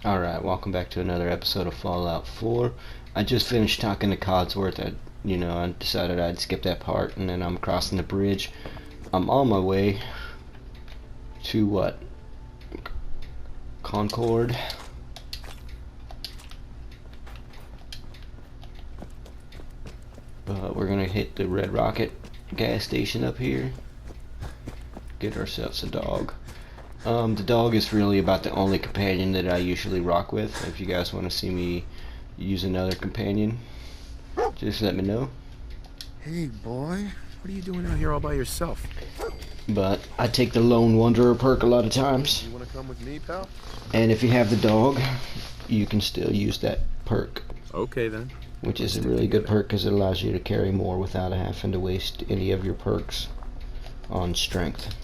Alright, welcome back to another episode of Fallout 4. I just finished talking to Codsworth. I decided I'd skip that part, and then I'm crossing the bridge. I'm on my way to what? Concord. We're gonna hit the Red Rocket gas station up here. Get ourselves a dog. The dog is really about the only companion that I usually rock with. If you guys want to see me use another companion, just let me know. Hey, boy. What are you doing out here all by yourself? But I take the Lone Wanderer perk a lot of times. You want to come with me, pal? And if you have the dog, you can still use that perk. Okay, then. Which is a really good perk because it allows you to carry more without having to waste any of your perks on strength.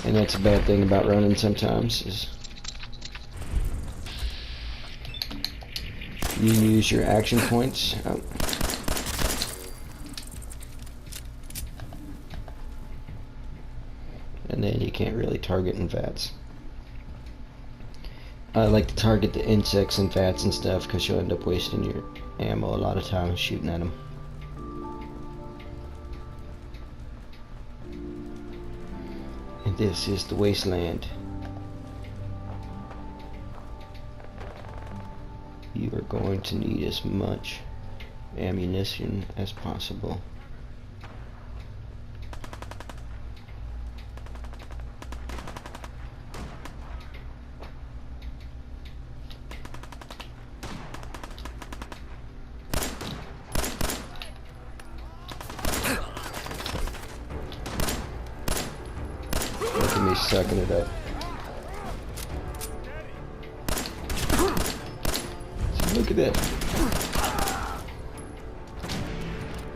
And that's a bad thing about running sometimes, is you use your action points. And then you can't really target in VATS. I like to target the insects and VATS and stuff because you'll end up wasting your ammo a lot of times shooting at them. And this is the wasteland. You are going to need as much ammunition as possible. Look at me sucking it up. See, look at that.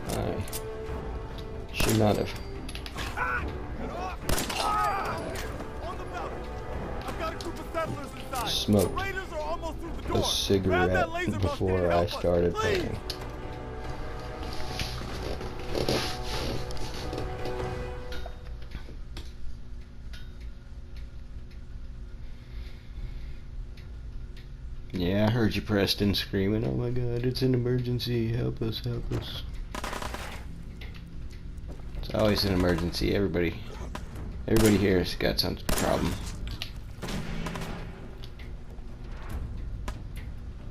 I should not have. Smoked a cigarette before I started playing. Yeah, I heard you, Preston, screaming, "Oh my God, it's an emergency! Help us! Help us!" It's always an emergency. Everybody here has got some problem.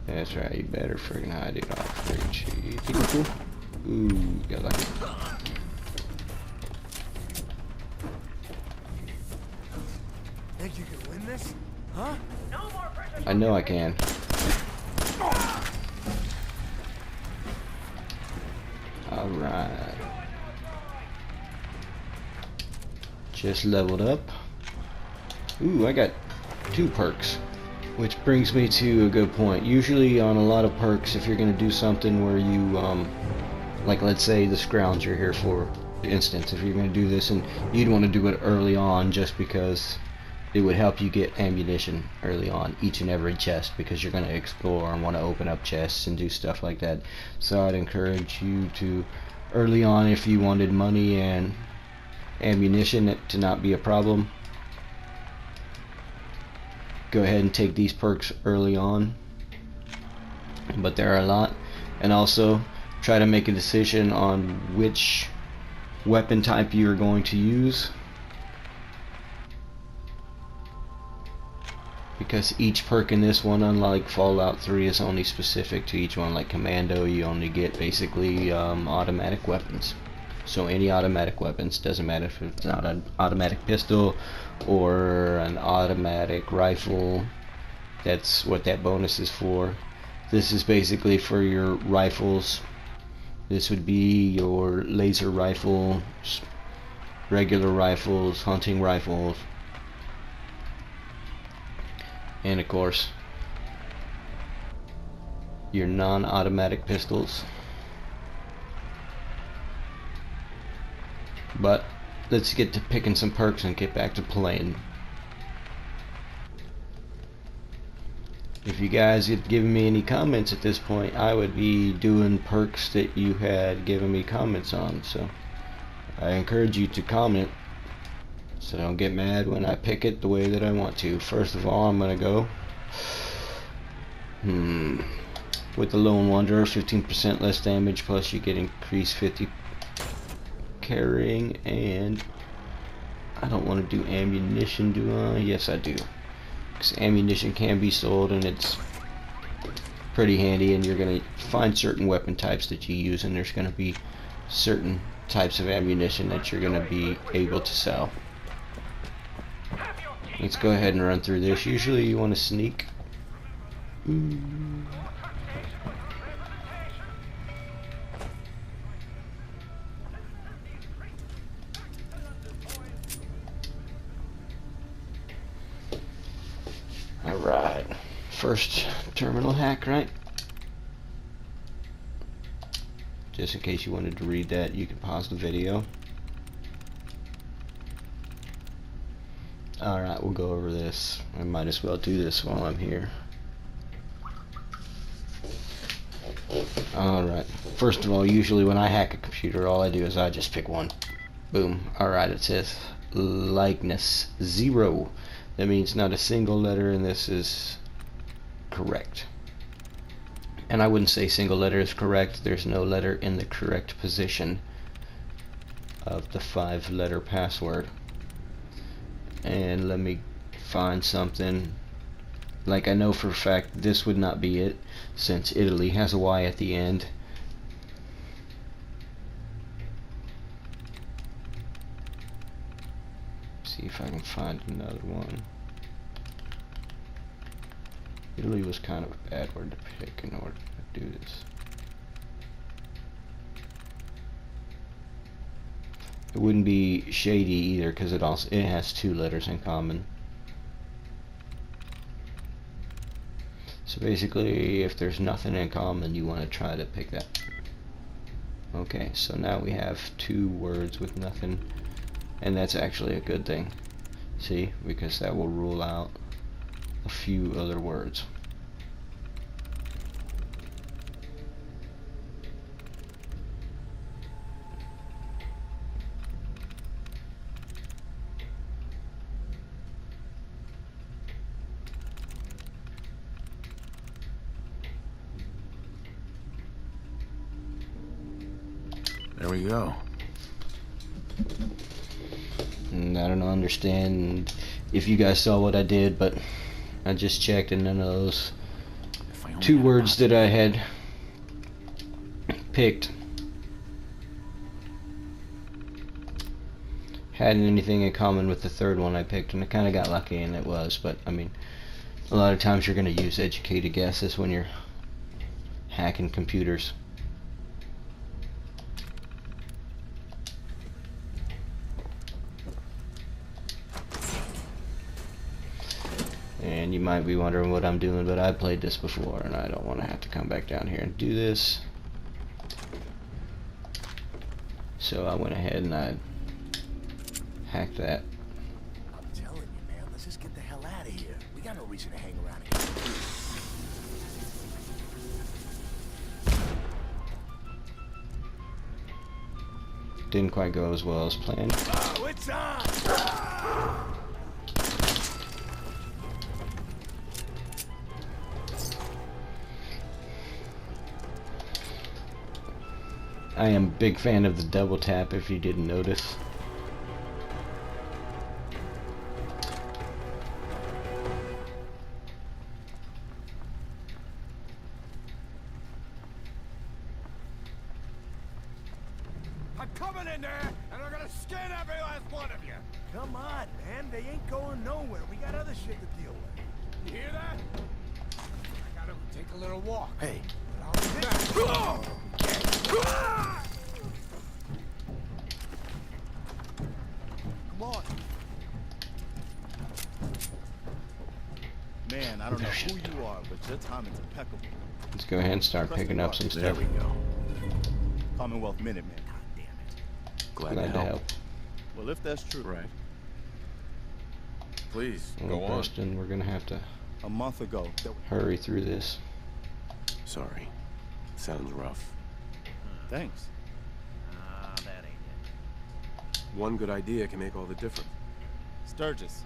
That's right. You better friggin' hide it off, friggin' shit. Ooh, got lucky. Think you can win this? Huh? I know I can. Alright. Just leveled up. Ooh, I got 2 perks. Which brings me to a good point. Usually on a lot of perks, if you're going to do something where you, like let's say the scrounge you're here for instance, if you're going to do this and you'd want to do it early on just because it would help you get ammunition early on each and every chest, because you're going to explore and want to open up chests and do stuff like that. So I'd encourage you to early on, if you wanted money and ammunition to not be a problem, go ahead and take these perks early on. But there are a lot. And also try to make a decision on which weapon type you're going to use, because each perk in this one, unlike Fallout 3, is only specific to each one. Like Commando, you only get basically automatic weapons. So any automatic weapons, doesn't matter if it's not an automatic pistol or an automatic rifle, that's what that bonus is for. This is basically for your rifles. This would be your laser rifles, regular rifles, hunting rifles, and of course your non-automatic pistols. But let's get to picking some perks and get back to playing. If you guys had given me any comments at this point, I would be doing perks that you had given me comments on. So I encourage you to comment, so don't get mad when I pick it the way that I want to. First of all, I'm gonna go with the Lone Wanderer, 15% less damage, plus you get increased 50 carrying, and I don't want to do ammunition, do I? Yes, I do. Because ammunition can be sold, and it's pretty handy, and you're going to find certain weapon types that you use, and there's going to be certain types of ammunition that you're going to be able to sell. Let's go ahead and run through this. Usually you want to sneak. Alright, first terminal hack, right? Just in case you wanted to read that, you can pause the video. Alright, we'll go over this. I might as well do this while I'm here. Alright, first of all, usually when I hack a computer, all I do is I just pick one. Boom. Alright, it says likeness 0. That means not a single letter, and this is correct. And I wouldn't say single letter is correct. There's no letter in the correct position of the 5-letter password. And let me find something. Like, I know for a fact this would not be it, since Italy has a Y at the end. See if I can find another one. Italy was kind of a bad word to pick in order to do this. It wouldn't be shady either, because it has 2 letters in common. So basically, if there's nothing in common, you want to try to pick that. Okay, so now we have 2 words with nothing, and that's actually a good thing. See, because that will rule out a few other words. There we go. And I don't understand if you guys saw what I did, but I just checked, and none of those 2 words that I had picked had anything in common with the 3rd one I picked, and I kind of got lucky, and it was. But I mean, a lot of times you're going to use educated guesses when you're hacking computers. And you might be wondering what I'm doing, but I played this before, and I don't want to have to come back down here and do this. So I went ahead and I hacked that. I'm telling you, man, let's just get the hell out of here. We got no reason to hang around here. Didn't quite go as well as planned. Oh, it's on! I am a big fan of the double tap, if you didn't notice. I'm coming in there, and I'm gonna skin every last one of you! Come on, man, they ain't going nowhere. We got other shit to deal with. You hear that? I gotta take a little walk. Hey. But I'll be back. Come on. Man, I don't know who you are, but your timing's impeccable. Let's go ahead and start Press picking the up some button. There stuff. we go. Commonwealth Minutemen. God damn it. Glad Glad to to help. help. Well, if that's true, Right. Please, Well, go on. Preston, we're gonna have to A month ago. Hurry through this. Sorry. Sounds rough. Thanks. That ain't it. One good idea can make all the difference. Sturgis.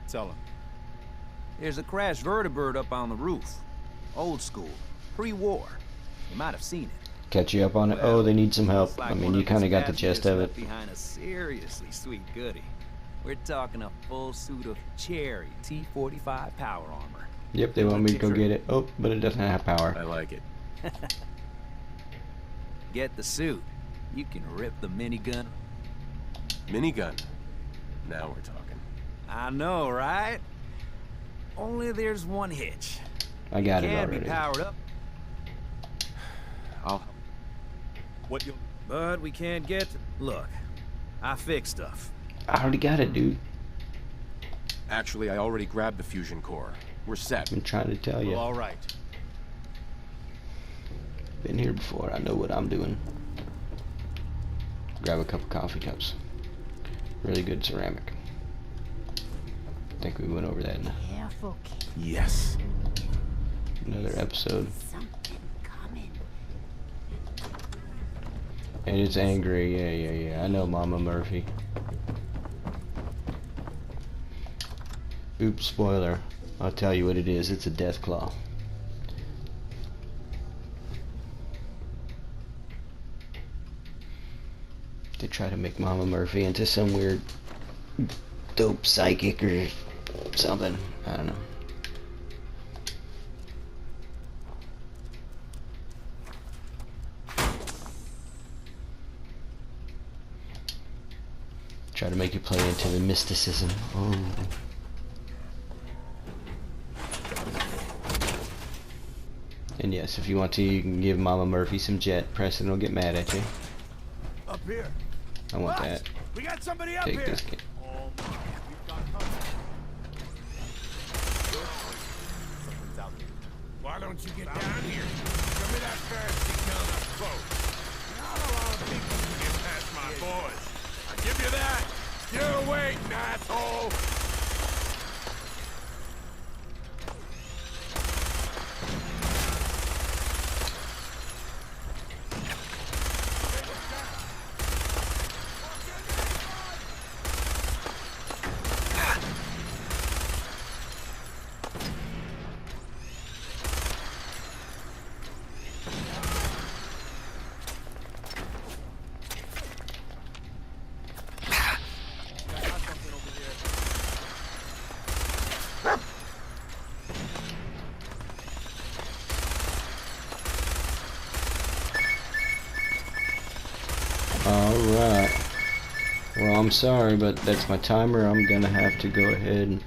Tell him. There's a crashed vertibird up on the roof. Old school. Pre-war. You might have seen it. Catch you up on it. Oh, they need some help. Looks like I mean, one you of kind his of got the passengers gist of it. left behind a seriously sweet goodie. We're talking a full suit of cherry T-45 power armor. Yep, they want me to go get it. Oh, but it doesn't have power. I like it. Get the suit. You can rip the minigun. Minigun. Now we're talking. I know, right? Only there's one hitch. I got it Can't be already. powered up, I'll... What you... but we can't get... Look, I fix stuff. I already got it, dude. Actually, I already grabbed the fusion core. We're set. I've been trying to tell you. Well, all right. Been here before. I know what I'm doing. Grab a couple coffee cups. Really good ceramic. I think we went over that in Careful, kid. Yes. another episode. Something coming. And it's angry. Yeah. I know, Mama Murphy. Oops, spoiler. I'll tell you what it is. It's a death claw. They try to make Mama Murphy into some weird dope psychic or something. I don't know. Try to make you play into the mysticism. Oh. And yes, if you want to, you can give Mama Murphy some jet. Preston will get mad at you. Up here. I want What? that. We got somebody up Take here. this kid. Oh my, we've got company. Someone's out there. Why don't you get down here? Show me that fancy gun up close. Not a lot of people can get past my boys. I give you that. You're waiting, asshole. Alright. Well, I'm sorry, but that's my timer. I'm gonna have to go ahead and